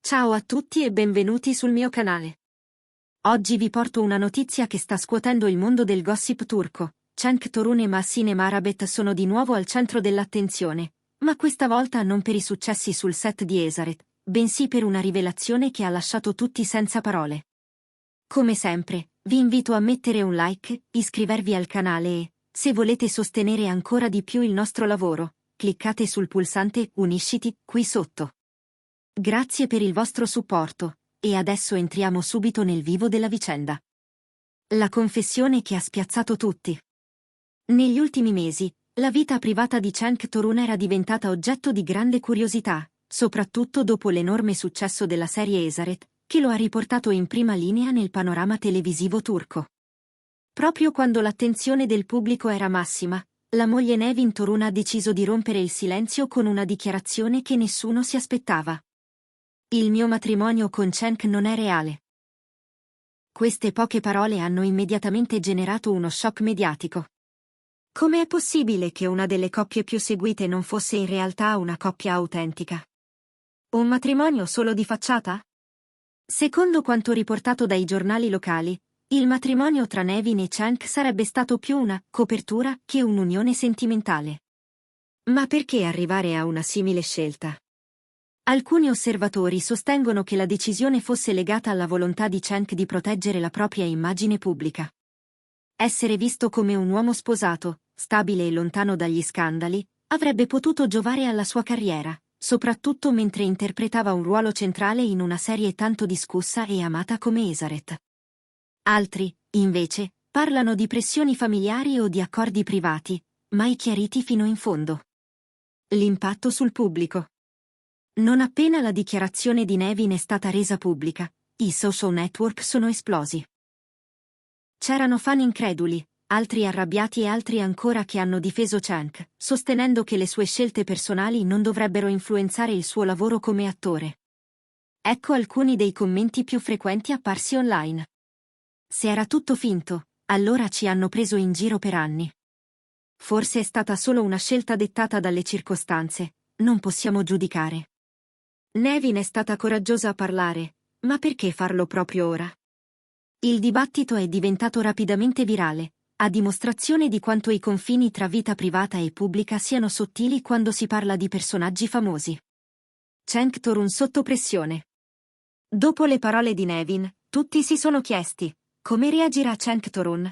Ciao a tutti e benvenuti sul mio canale. Oggi vi porto una notizia che sta scuotendo il mondo del gossip turco. Cenk Torun e Mahsine Marabet sono di nuovo al centro dell'attenzione, ma questa volta non per i successi sul set di Esaret, bensì per una rivelazione che ha lasciato tutti senza parole. Come sempre, vi invito a mettere un like, iscrivervi al canale e, se volete sostenere ancora di più il nostro lavoro, cliccate sul pulsante Unisciti qui sotto. Grazie per il vostro supporto, e adesso entriamo subito nel vivo della vicenda. La confessione che ha spiazzato tutti. Negli ultimi mesi, la vita privata di Cenk Torun era diventata oggetto di grande curiosità, soprattutto dopo l'enorme successo della serie Esaret, che lo ha riportato in prima linea nel panorama televisivo turco. Proprio quando l'attenzione del pubblico era massima, la moglie Nevin Torun ha deciso di rompere il silenzio con una dichiarazione che nessuno si aspettava. Il mio matrimonio con Cenk non è reale. Queste poche parole hanno immediatamente generato uno shock mediatico. Come è possibile che una delle coppie più seguite non fosse in realtà una coppia autentica? Un matrimonio solo di facciata? Secondo quanto riportato dai giornali locali, il matrimonio tra Nevin e Cenk sarebbe stato più una copertura che un'unione sentimentale. Ma perché arrivare a una simile scelta? Alcuni osservatori sostengono che la decisione fosse legata alla volontà di Cenk di proteggere la propria immagine pubblica. Essere visto come un uomo sposato, stabile e lontano dagli scandali, avrebbe potuto giovare alla sua carriera, soprattutto mentre interpretava un ruolo centrale in una serie tanto discussa e amata come Esaret. Altri, invece, parlano di pressioni familiari o di accordi privati, mai chiariti fino in fondo. L'impatto sul pubblico. Non appena la dichiarazione di Nevin è stata resa pubblica, i social network sono esplosi. C'erano fan increduli, altri arrabbiati e altri ancora che hanno difeso Cenk, sostenendo che le sue scelte personali non dovrebbero influenzare il suo lavoro come attore. Ecco alcuni dei commenti più frequenti apparsi online. Se era tutto finto, allora ci hanno preso in giro per anni. Forse è stata solo una scelta dettata dalle circostanze, non possiamo giudicare. Nevin è stata coraggiosa a parlare, ma perché farlo proprio ora? Il dibattito è diventato rapidamente virale, a dimostrazione di quanto i confini tra vita privata e pubblica siano sottili quando si parla di personaggi famosi. Cenk Torun sotto pressione. Dopo le parole di Nevin, tutti si sono chiesti: come reagirà Cenk Torun?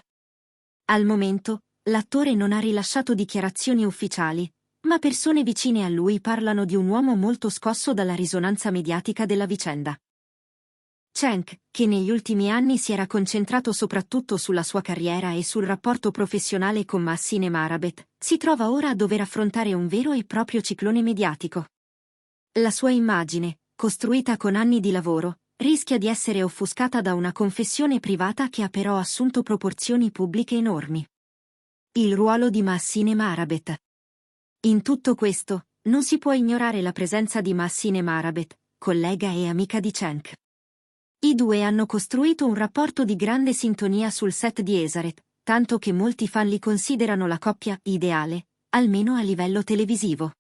Al momento, l'attore non ha rilasciato dichiarazioni ufficiali, ma persone vicine a lui parlano di un uomo molto scosso dalla risonanza mediatica della vicenda. Cenk, che negli ultimi anni si era concentrato soprattutto sulla sua carriera e sul rapporto professionale con Mahsine Marabet, si trova ora a dover affrontare un vero e proprio ciclone mediatico. La sua immagine, costruita con anni di lavoro, rischia di essere offuscata da una confessione privata che ha però assunto proporzioni pubbliche enormi. Il ruolo di Mahsine Marabet. In tutto questo, non si può ignorare la presenza di Mahsine Marabet, collega e amica di Cenk. I due hanno costruito un rapporto di grande sintonia sul set di Esaret, tanto che molti fan li considerano la coppia ideale, almeno a livello televisivo.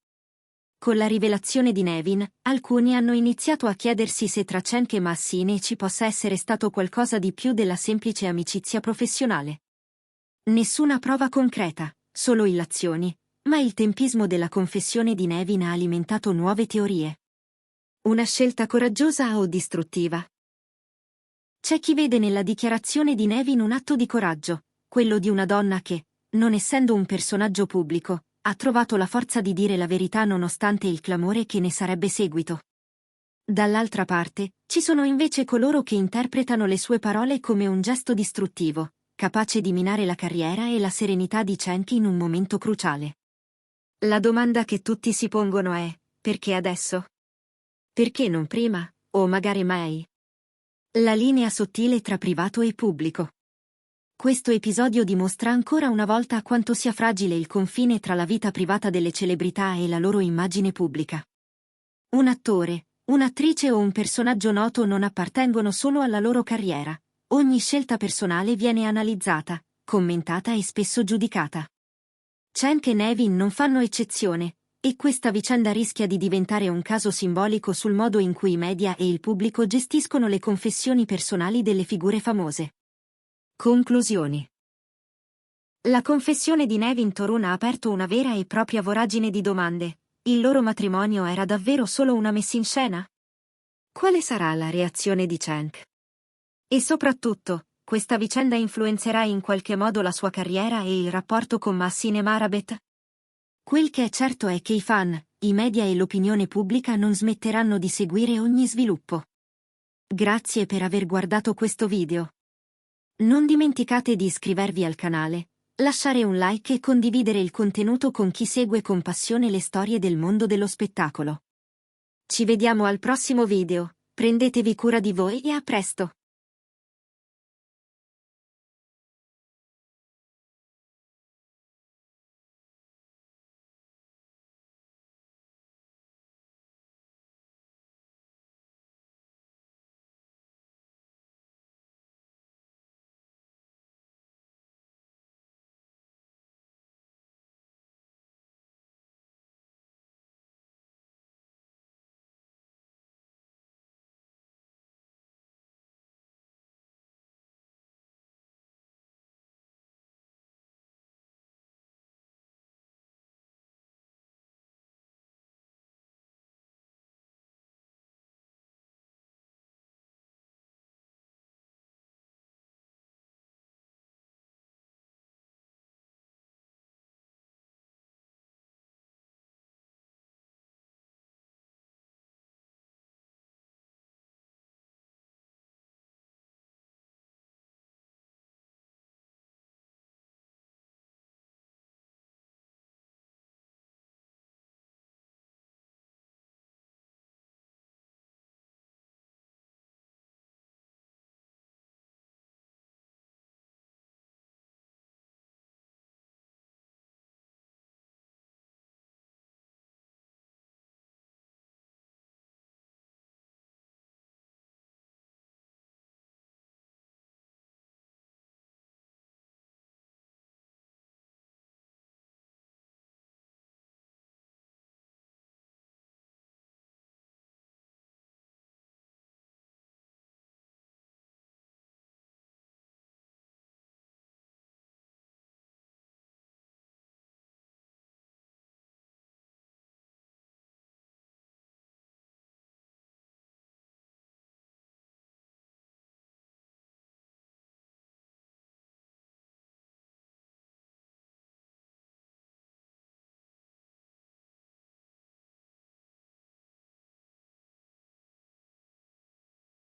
Con la rivelazione di Nevin, alcuni hanno iniziato a chiedersi se tra Cenk e Mahsine ci possa essere stato qualcosa di più della semplice amicizia professionale. Nessuna prova concreta, solo illazioni, ma il tempismo della confessione di Nevin ha alimentato nuove teorie. Una scelta coraggiosa o distruttiva? C'è chi vede nella dichiarazione di Nevin un atto di coraggio, quello di una donna che, non essendo un personaggio pubblico, ha trovato la forza di dire la verità nonostante il clamore che ne sarebbe seguito. Dall'altra parte, ci sono invece coloro che interpretano le sue parole come un gesto distruttivo, capace di minare la carriera e la serenità di Cenk in un momento cruciale. La domanda che tutti si pongono è: perché adesso? Perché non prima, o magari mai? La linea sottile tra privato e pubblico. Questo episodio dimostra ancora una volta quanto sia fragile il confine tra la vita privata delle celebrità e la loro immagine pubblica. Un attore, un'attrice o un personaggio noto non appartengono solo alla loro carriera. Ogni scelta personale viene analizzata, commentata e spesso giudicata. Cenk e Nevin non fanno eccezione, E questa vicenda rischia di diventare un caso simbolico sul modo in cui i media e il pubblico gestiscono le confessioni personali delle figure famose. Conclusioni. La confessione di Nevin Torun ha aperto una vera e propria voragine di domande. Il loro matrimonio era davvero solo una messa in scena? Quale sarà la reazione di Cenk? E soprattutto, questa vicenda influenzerà in qualche modo la sua carriera e il rapporto con Mahsine Marabet? Quel che è certo è che i fan, i media e l'opinione pubblica non smetteranno di seguire ogni sviluppo. Grazie per aver guardato questo video. Non dimenticate di iscrivervi al canale, lasciare un like e condividere il contenuto con chi segue con passione le storie del mondo dello spettacolo. Ci vediamo al prossimo video, prendetevi cura di voi e a presto!